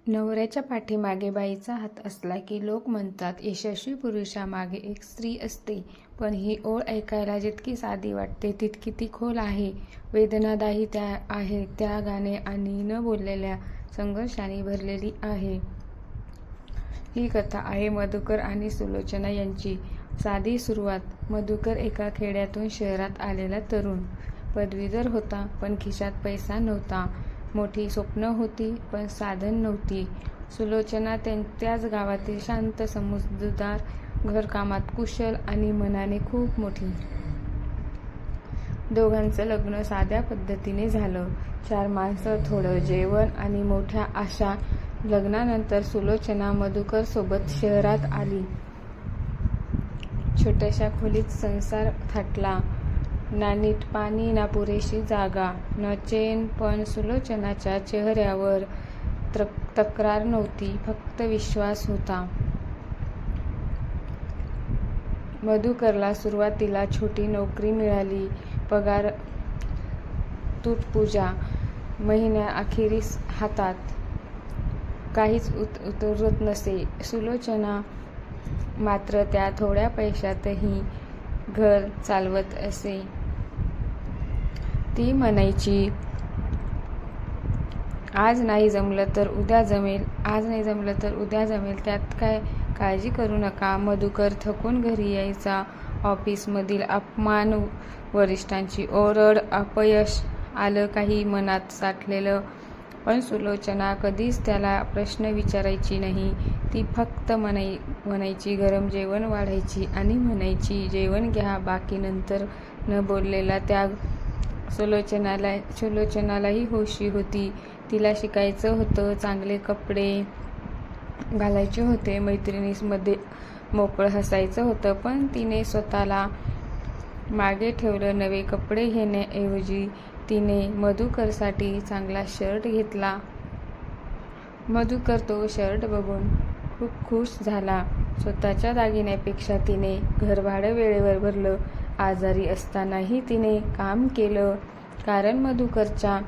नवऱ्याच्या पाठीमागे बाईचा हात असला की लोक म्हणतात यशस्वी पुरुषामागे एक स्त्री असते. पण ही ओळ ऐकायला जितकी साधी वाटते तितकी ती खोल आहे, वेदनादायी आहे, त्यागाने आणि न बोललेल्या संघर्षाने भरलेली आहे. ही कथा आहे मधुकर आणि सुलोचना यांची. साधी सुरुवात. मधुकर एका खेड्यातून शहरात आलेला तरुण. पदवीधर होता, पण खिशात पैसा नव्हता. मोठी स्वप्न होती, पण साधन नव्हती. सुलोचना त्याच गावातील शांत, समजूतदार, घरकामात कुशल आणि मनाने खूप मोठी. दोघांचं लग्न साध्या पद्धतीने झालं. 4 माणसं, थोडं जेवण आणि मोठ्या आशा. लग्नानंतर सुलोचना मधुकर सोबत शहरात आली. छोट्याशा खोलीत संसार थाटला. ना नीट पाणी, ना पुरेशी जागा, न चैन. पण सुलोचनाच्या चेहऱ्यावर तक्रार नव्हती, फक्त विश्वास होता. मधुकरला सुरुवातीला छोटी नोकरी मिळाली. पगार तुटपुंजा. महिन्याअखेरीस हातात काहीच उरत नसे. सुलोचना मात्र त्या थोड्या पैशातही घर चालवत असे. ती म्हणायची, आज नाही जमलं तर उद्या जमेल, त्यात काय, काळजी करू नका. मधुकर थकून घरी यायचा. ऑफिसमधील अपमान, वरिष्ठांची ओरड, अपयश आलं काही मनात साठलेलं. पण सुलोचना कधीच त्याला प्रश्न विचारायची नाही. ती फक्त म्हणायची, गरम जेवण वाढायची आणि म्हणायची, जेवण घ्या, बाकी नंतर. न बोललेला त्याग. सुलोचनालाही हौशी होती. तिला शिकायचं होतं, चांगले कपडे घालायचे होते, मैत्रिणींमध्ये मोकळं हसायचं होतं. पण तिने स्वतःला मागे ठेवलं. नवे कपडे घेण्याऐवजी तिने मधुकरसाठी चांगला शर्ट घेतला. मधुकर तो शर्ट बघून खूप खुश झाला. स्वतःच्या दागिन्यापेक्षा तिने घरभाडं वेळेवर भरलं. आजारी असतानाही तिने काम केलं, कारण मधुकरच्या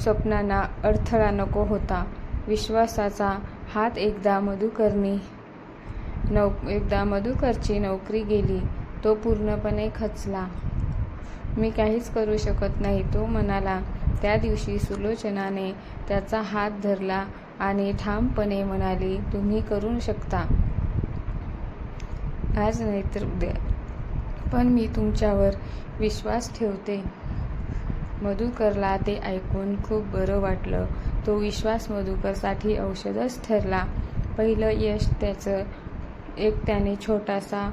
स्वप्नांना अडथळा नको होता. विश्वासाचा हात. एकदा मधुकरची नोकरी गेली. तो पूर्णपणे खचला. मी काहीच करू शकत नाही, तो म्हणाला. त्या दिवशी सुलोचनाने त्याचा हात धरला आणि ठामपणे म्हणाली, तुम्ही करू शकता. आज नाही तर उद्या, पण मी तुमच्यावर विश्वास ठेवते. मधुकरला ते ऐकून खूप बरं वाटलं. तो विश्वास मधुकरसाठी औषधच ठरला. पहिलं यश त्याचं. त्याने छोटासा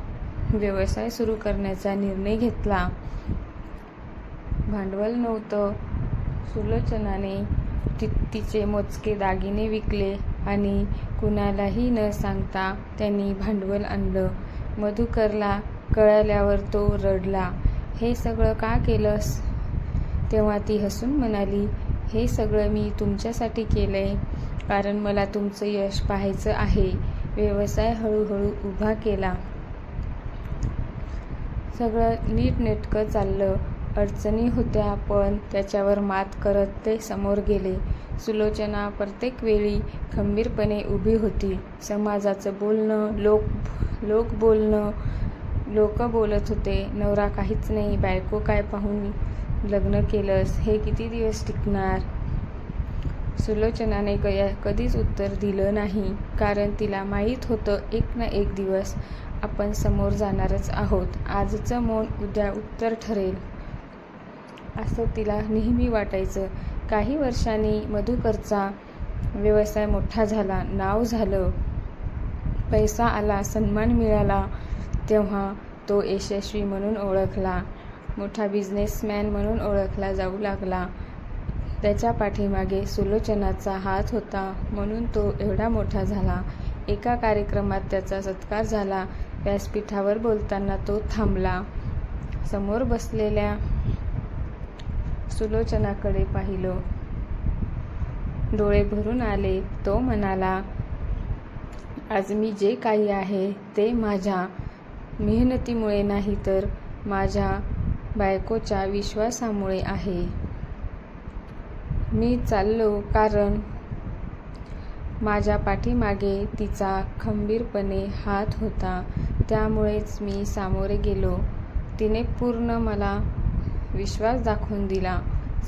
व्यवसाय सुरू करण्याचा निर्णय घेतला. भांडवल नव्हतं. सुलोचनाने तिचे मोजके दागिने विकले आणि कुणालाही न सांगता त्यांनी भांडवल आणलं. मधुकरला कळल्यावर तो रडला. हे सगळं का केलंस? तेव्हा ती हसून म्हणाली, हे सगळं मी तुमच्यासाठी केलंय, कारण मला तुमचं यश पाहायचं आहे. व्यवसाय हळूहळू उभा केला. सगळं नीटनेटकं चाललं. अडचणी होत्या, पण त्याच्यावर मात करत ते समोर गेले. सुलोचना प्रत्येक वेळी खंबीरपणे उभी होती. समाजाचं बोलणं, लोक बोलत होते, नवरा काहीच नाही, बायको काय पाहून लग्न केलंस, हे किती दिवस टिकणार? सुलोचनाने कधीच उत्तर दिलं नाही, कारण तिला माहीत होतं, एक ना एक दिवस आपण समोर जाणारच आहोत. आजचं मौन उद्या उत्तर ठरेल, असं तिला नेहमी वाटायचं. काही वर्षांनी मधुकरचा व्यवसाय मोठा झाला. नाव झालं, पैसा आला, सन्मान मिळाला. तेव्हा तो यशस्वी म्हणून ओळखला, मोठा बिझनेसमॅन म्हणून ओळखला जाऊ लागला. त्याच्या पाठीमागे सुलोचनाचा हात होता, म्हणून तो एवढा मोठा झाला. एका कार्यक्रमात त्याचा सत्कार झाला. व्यासपीठावर बोलताना तो थांबला. समोर बसलेल्या सुलोचनाकडे पाहिलं. डोळे भरून आले. तो म्हणाला, आज मी जे काही आहे ते माझ्या मेहनतीमुळे नाही, तर माझ्या बायकोच्या विश्वासामुळे आहे. मी चाललो कारण माझ्या पाठीमागे तिचा खंबीरपणे हात होता, त्यामुळेच मी सामोरे गेलो. तिने पूर्ण मला विश्वास दाखवून दिला.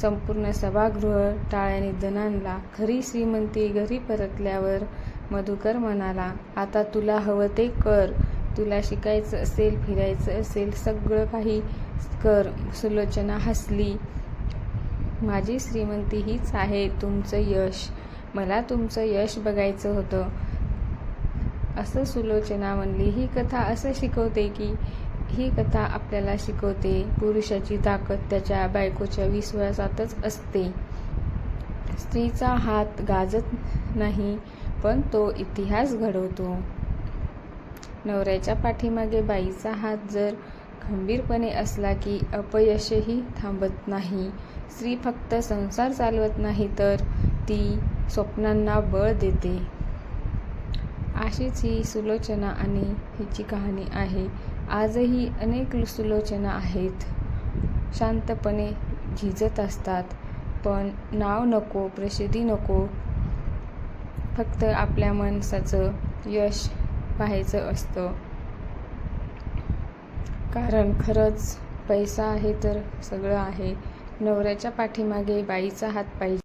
संपूर्ण सभागृह टाळ्यांनी दणाणला. खरी श्रीमंती घरी परतल्यावर मधुकर म्हणाला, आता तुला हवं ते कर. तुला शिकायचं असेल, फिरायचं असेल, सगळं काही कर. सुलोचना हसली. माझी श्रीमंती हीच आहे तुमचं यश. मला तुमचं यश बघायचं होतं. असं सुलोचना म्हणली. ही कथा असं शिकवते की ही कथा आपल्याला शिकवते पुरुषाची ताकद त्याच्या बायकोच्या विश्वासातच असते. स्त्रीचा हात गाजत नाही, पण तो इतिहास घडवतो. नवऱ्याच्या पाठीमागे बाईचा हात जर खंबीरपणे असला की अपयशही थांबत नाही. स्त्री फक्त संसार चालवत नाही, तर ती स्वप्नांना बळ देते. अशीच ही सुलोचना आणि हिची कहाणी आहे. आजही अनेक सुलोचना आहेत. शांतपणे झिजत असतात, पण नाव नको, प्रसिद्धी नको. फक्त आपल्या माणसाचं यश पाहायचं असतं. कारण खरंच पैसा आहे तर सगळं आहे. नवऱ्याच्या पाठीमागे बाईचा हात पाहिजे.